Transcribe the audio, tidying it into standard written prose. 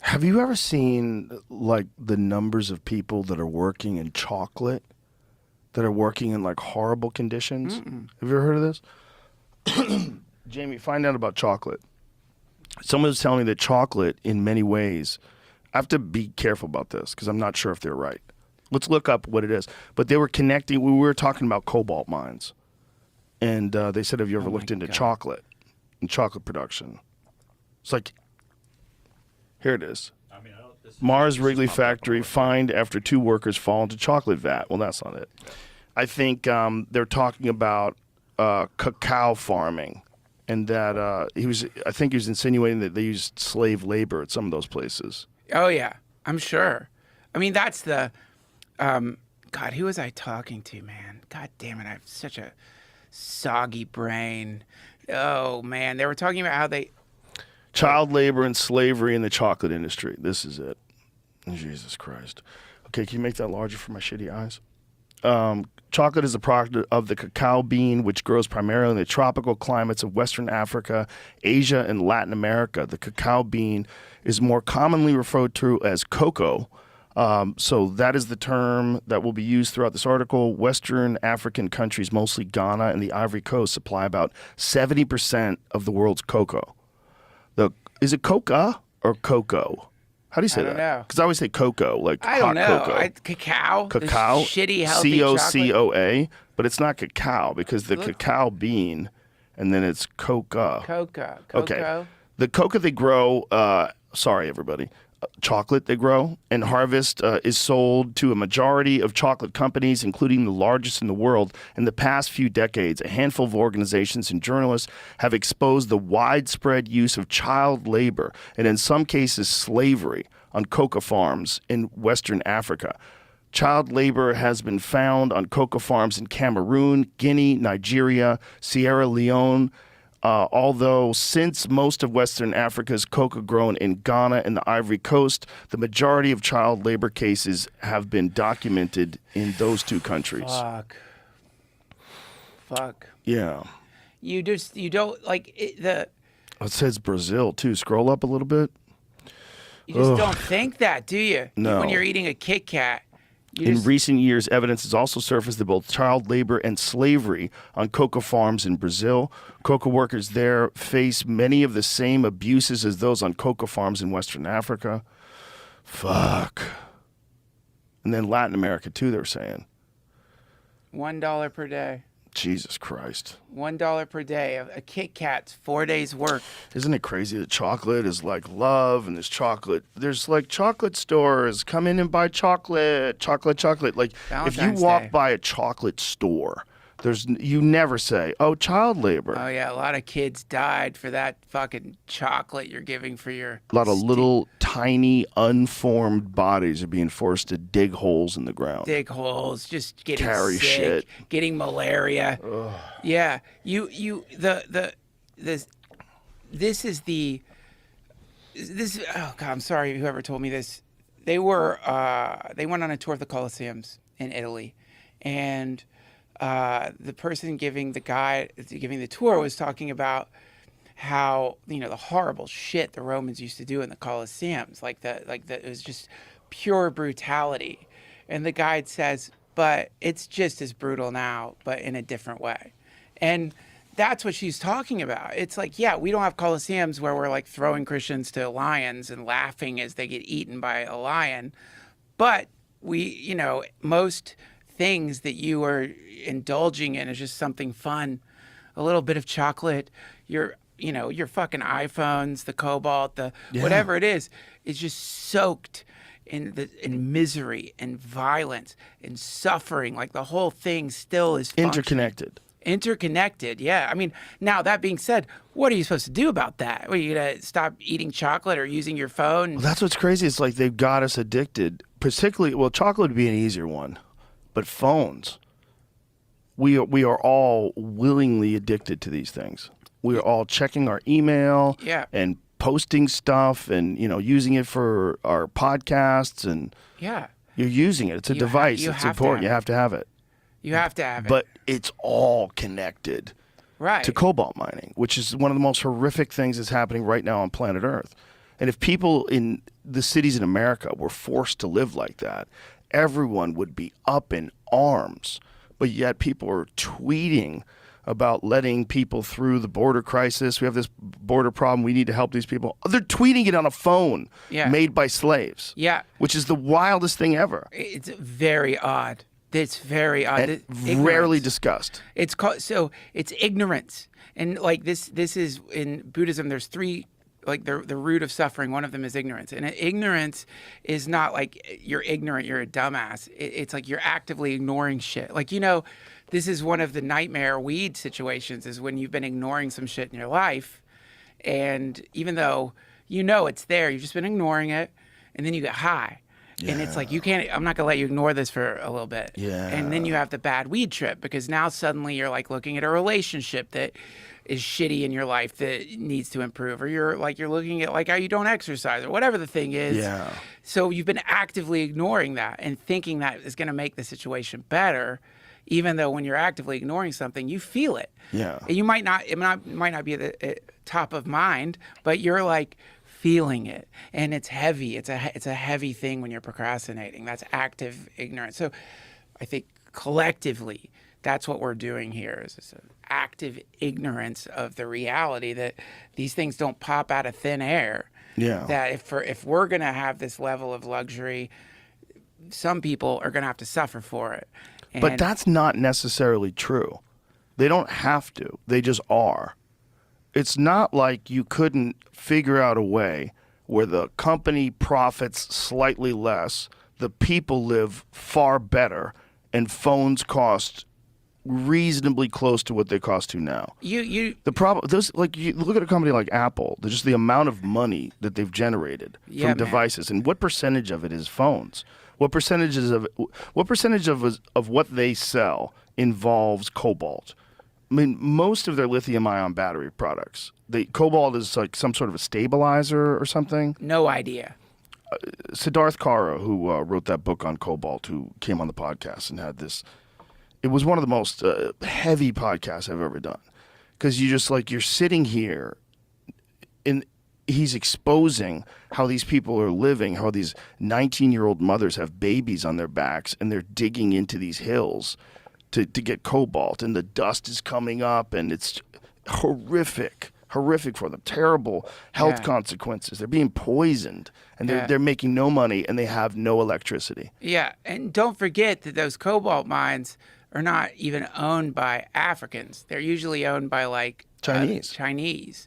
Have you ever seen like the numbers of people that are working in chocolate, that are working in like horrible conditions? Mm-mm. Have you ever heard of this? Jamie, find out about chocolate. Someone was telling me that chocolate, in many ways, I have to be careful about this because I'm not sure if they're right. Let's look up what it is. But they were connecting, we were talking about cobalt mines. And they said, have you ever Oh my looked into God. chocolate and chocolate production? It's like, here it is. I mean, I don't, Mars this Wrigley just popped up on factory Rogan. fined after two workers fall into chocolate vat. Well, that's not it. I think they're talking about cacao farming, and that I think he was insinuating that they used slave labor at some of those places. Oh yeah, I'm sure. I mean, that's the God. Who was I talking to, man? God damn it! I have such a soggy brain. Oh man, they were talking about how they. Child labor and slavery in the chocolate industry. This is it. Jesus Christ. Okay, can you make that larger for my shitty eyes? Chocolate is a product of the cacao bean, which grows primarily in the tropical climates of Western Africa, Asia, and Latin America. The cacao bean is more commonly referred to as cocoa. So that is the term that will be used throughout this article. Western African countries, mostly Ghana and the Ivory Coast, supply about 70% of the world's cocoa. Is it coca or cocoa? How do you say I that? don't know. Because I always say cocoa, like I hot don't know. cocoa. Cacao. The Cacao, shitty healthy chocolate. Cocoa, but it's not cacao because the cacao bean, and then it's coca. Cocoa. Okay. The coca they grow, sorry everybody, chocolate they grow and harvest is sold to a majority of chocolate companies, including the largest in the world. In the past few decades, a handful of organizations and journalists have exposed the widespread use of child labor and in some cases slavery on coca farms in Western Africa. Child labor has been found on coca farms in Cameroon, Guinea, Nigeria, Sierra Leone, although since most of Western Africa is coca grown in Ghana and the Ivory Coast, the majority of child labor cases have been documented in those two countries. Fuck. Yeah. You don't like it, It says Brazil, too. Scroll up a little bit. you just don't think that, do you? No. When you're eating a Kit Kat. In recent years, evidence has also surfaced that both child labor and slavery on coca farms in Brazil. Coca workers there face many of the same abuses as those on coca farms in Western Africa. Fuck. And then Latin America, too, they're saying. $1 per day. Jesus Christ. $1 per day. A Kit Kat's 4 days work. Isn't it crazy that chocolate is like love, and there's like chocolate stores, come in and buy chocolate. Like if you Valentine's walk Day. by a chocolate store, you never say, oh, child labor. Oh yeah, a lot of kids died for that fucking chocolate you're giving for your. A lot of little tiny unformed bodies are being forced to dig holes in the ground. Dig holes, just getting Carry sick, shit. getting malaria. Yeah, this is the this. Oh God, I'm sorry. Whoever told me this, they went on a tour of the Colosseums in Italy, and the person giving the tour was talking about how the horrible shit the Romans used to do in the Colosseums, it was just pure brutality, and the guide says, but it's just as brutal now, but in a different way, and that's what she's talking about. It's like, yeah, we don't have Colosseums where we're like throwing Christians to lions and laughing as they get eaten by a lion, but most things that you are indulging in is just something fun, a little bit of chocolate, your fucking iPhones, the cobalt, whatever it is just soaked in misery and violence and suffering. Like the whole thing still is interconnected. Yeah. I mean, now that being said, what are you supposed to do about that? Are you gonna stop eating chocolate or using your phone? Well, that's what's crazy. It's like they've got us addicted. Particularly, well, chocolate would be an easier one, but phones. We are all willingly addicted to these things. We are all checking our email and posting stuff and using it for our podcasts, and you're using it. It's a device. It's important. You have to have it. You have to have it. But it's all connected to cobalt mining, which is one of the most horrific things that's happening right now on planet Earth. And if people in the cities in America were forced to live like that, everyone would be up in arms. But yet people are tweeting about letting people through the border crisis. We have this border problem. We need to help these people. They're tweeting it on a phone made by slaves. Yeah. Which is the wildest thing ever. It's very odd. It's very odd. And rarely discussed. It's called, so it's ignorance. And like this is in Buddhism, there's three, like the root of suffering. One of them is ignorance. And ignorance is not like you're ignorant, you're a dumbass. It's like you're actively ignoring shit. Like, you know, this is one of the nightmare weed situations, is when you've been ignoring some shit in your life. And even though you know it's there, you've just been ignoring it. And then you get high. Yeah. And it's like, I'm not going to let you ignore this for a little bit. Yeah. And then you have the bad weed trip, because now suddenly you're like looking at a relationship that is shitty in your life that needs to improve, or you're looking at like how you don't exercise, or whatever the thing is. Yeah. So you've been actively ignoring that and thinking that is going to make the situation better, even though when you're actively ignoring something, you feel it. Yeah. And it might not be at the top of mind, but you're like feeling it, and it's heavy. It's a heavy thing when you're procrastinating. That's active ignorance. So I think collectively, that's what we're doing here, is this active ignorance of the reality that these things don't pop out of thin air. Yeah. That if we're going to have this level of luxury, some people are going to have to suffer for it. But that's not necessarily true. They don't have to. They just are. It's not like you couldn't figure out a way where the company profits slightly less, the people live far better, and phones cost reasonably close to what they cost to now. The problem, you look at a company like Apple, just the amount of money that they've generated from devices, and what percentage of it is phones? What percentage of what they sell involves cobalt? I mean, most of their lithium-ion battery products, cobalt is like some sort of a stabilizer or something. No idea. Siddharth Kara, who wrote that book on cobalt, who came on the podcast and had this, it was one of the most heavy podcasts I've ever done, because you're sitting here and he's exposing how these people are living, how these 19-year-old mothers have babies on their backs and they're digging into these hills to get cobalt, and the dust is coming up, and it's horrific for them. Terrible health consequences. They're being poisoned, and they're making no money, and they have no electricity. Yeah, and don't forget that those cobalt mines are not even owned by Africans. They're usually owned by like Chinese. Chinese.